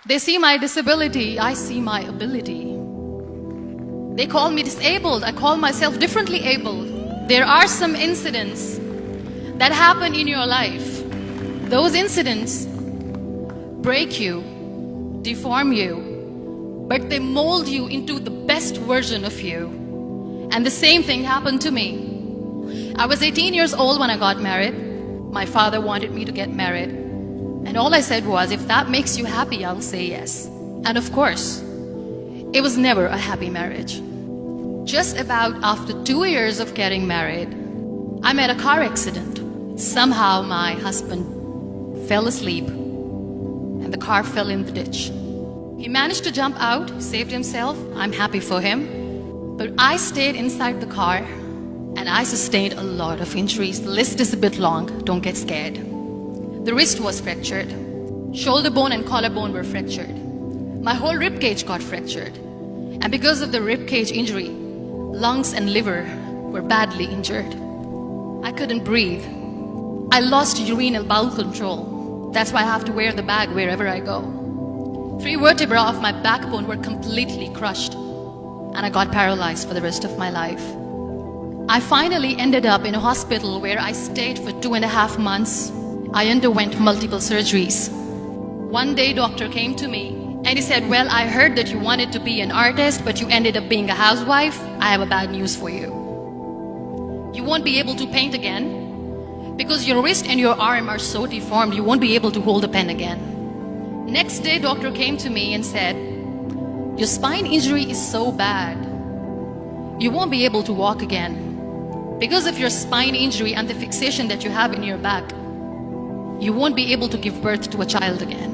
They see my disability, I see my ability. They call me disabled, I call myself differently abled. There are some incidents that happen in your life. Those incidents break you, deform you, but they mold you into the best version of you. And the same thing happened to me. I was 18 years old when I got married. My father wanted me to get married. And all I said was, if that makes you happy, I'll say yes. And of course, it was never a happy marriage. Just about after 2 years of getting married, I met a car accident. Somehow my husband fell asleep and the car fell in the ditch. He managed to jump out, saved himself. I'm happy for him. But I stayed inside the car and I sustained a lot of injuries. The list is a bit long, don't get scared. The wrist was fractured. Shoulder bone and collarbone were fractured. My whole rib cage got fractured. And because of the rib cage injury, lungs and liver were badly injured. I couldn't breathe. I lost urinary bowel control. That's why I have to wear the bag wherever I go. 3 vertebrae of my backbone were completely crushed. And I got paralyzed for the rest of my life. I finally ended up in a hospital where I stayed for 2.5 months. I underwent multiple surgeries. One day, doctor came to me and he said, well, I heard that you wanted to be an artist, but you ended up being a housewife. I have a bad news for you. You won't be able to paint again because your wrist and your arm are so deformed, you won't be able to hold a pen again. Next day, doctor came to me and said, your spine injury is so bad, you won't be able to walk again. Because of your spine injury and the fixation that you have in your back, you won't be able to give birth to a child again.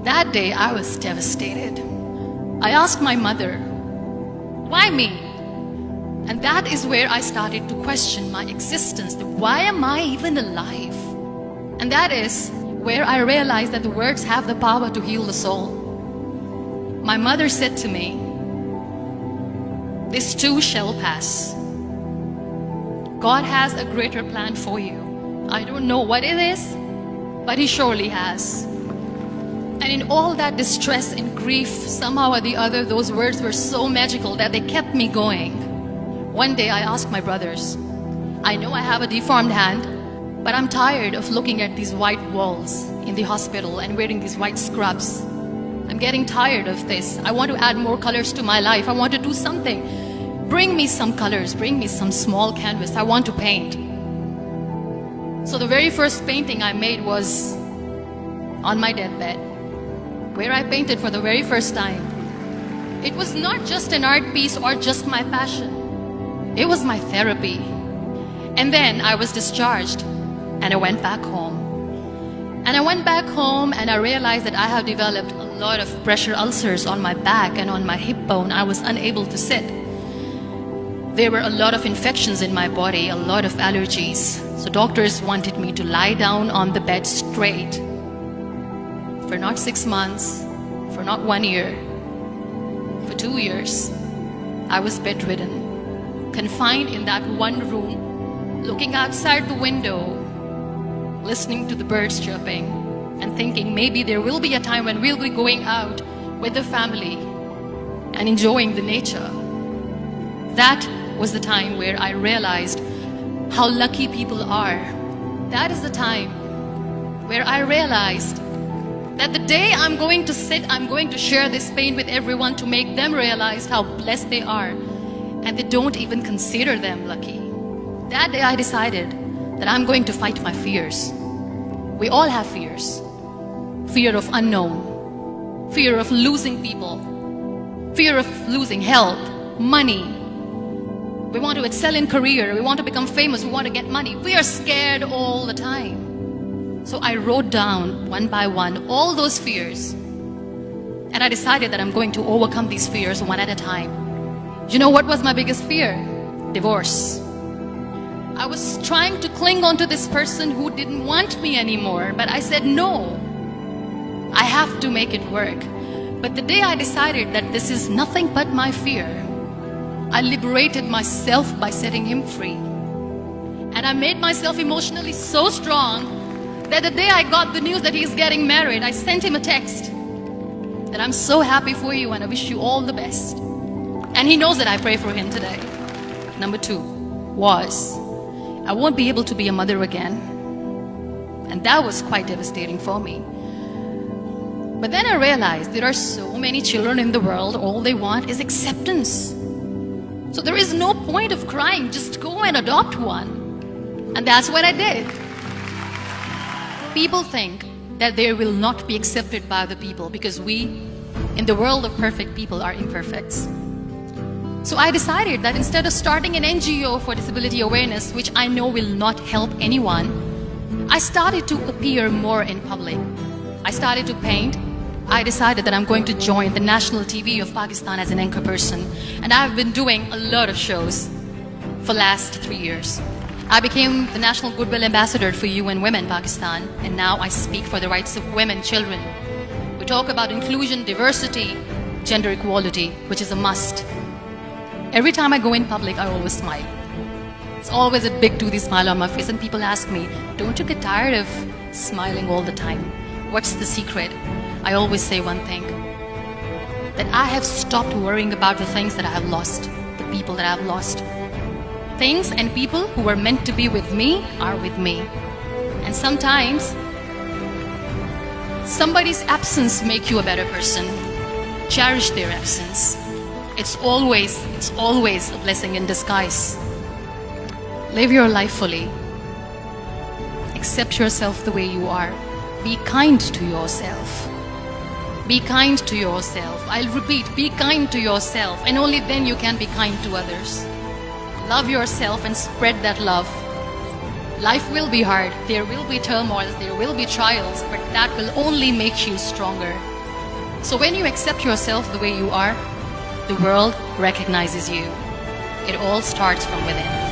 That day, I was devastated. I asked my mother, why me? And that is where I started to question my existence. Why am I even alive? And that is where I realized that the words have the power to heal the soul. My mother said to me, this too shall pass. God has a greater plan for you. I don't know what it is, but He surely has. And in all that distress and grief, somehow or the other, those words were so magical that they kept me going. One day I asked my brothers, I know I have a deformed hand, but I'm tired of looking at these white walls in the hospital and wearing these white scrubs. I'm getting tired of this. I want to add more colors to my life. I want to do something. Bring me some colors. Bring me some small canvas. I want to paint. So the very first painting I made was on my deathbed, where I painted for the very first time. It was not just an art piece or just my passion. It was my therapy. And then I was discharged and I went back home. And I went back home and I realized that I have developed a lot of pressure ulcers on my back and on my hip bone. I was unable to sit. There were a lot of infections in my body, a lot of allergies. So doctors wanted me to lie down on the bed straight for not 6 months, for not 1 year, for 2 years. I was bedridden, confined in that one room, looking outside the window, listening to the birds chirping and thinking maybe there will be a time when we'll be going out with the family and enjoying the nature. That was the time where I realized how lucky people are. That is the time where I realized that the day I'm going to sit, I'm going to share this pain with everyone to make them realize how blessed they are, and they don't even consider them lucky. That day I decided that I'm going to fight my fears. We all have fears. Fear of unknown, fear of losing people, fear of losing health, money. We want to excel in career, we want to become famous, we want to get money. We are scared all the time. So I wrote down one by one all those fears. And I decided that I'm going to overcome these fears one at a time. You know what was my biggest fear? Divorce. I was trying to cling on to this person who didn't want me anymore, but I said no. I have to make it work. But the day I decided that this is nothing but my fear, I liberated myself by setting him free. And I made myself emotionally so strong that the day I got the news that he's getting married, I sent him a text that I'm so happy for you and I wish you all the best. And he knows that I pray for him today. Number 2 was, I won't be able to be a mother again. And that was quite devastating for me. But then I realized there are so many children in the world, all they want is acceptance. So there is no point of crying, just go and adopt one. And that's what I did. People think that they will not be accepted by the people because we, in the world of perfect people, are imperfects. So I decided that instead of starting an NGO for disability awareness, which I know will not help anyone, I started to appear more in public. I started to paint. I decided that I'm going to join the national TV of Pakistan as an anchor person. And I've been doing a lot of shows for the last 3 years. I became the National Goodwill Ambassador for UN Women Pakistan, and now I speak for the rights of women, children. We talk about inclusion, diversity, gender equality, which is a must. Every time I go in public, I always smile. It's always a big toothy smile on my face, and people ask me, don't you get tired of smiling all the time? What's the secret? I always say one thing, that I have stopped worrying about the things that I have lost, the people that I have lost. Things and people who were meant to be with me are with me. And sometimes, somebody's absence makes you a better person. Cherish their absence. It's always a blessing in disguise. Live your life fully. Accept yourself the way you are. Be kind to yourself. Be kind to yourself. I'll repeat, be kind to yourself, and only then you can be kind to others. Love yourself and spread that love. Life will be hard. There will be turmoils, there will be trials, but that will only make you stronger. So when you accept yourself the way you are, the world recognizes you. It all starts from within.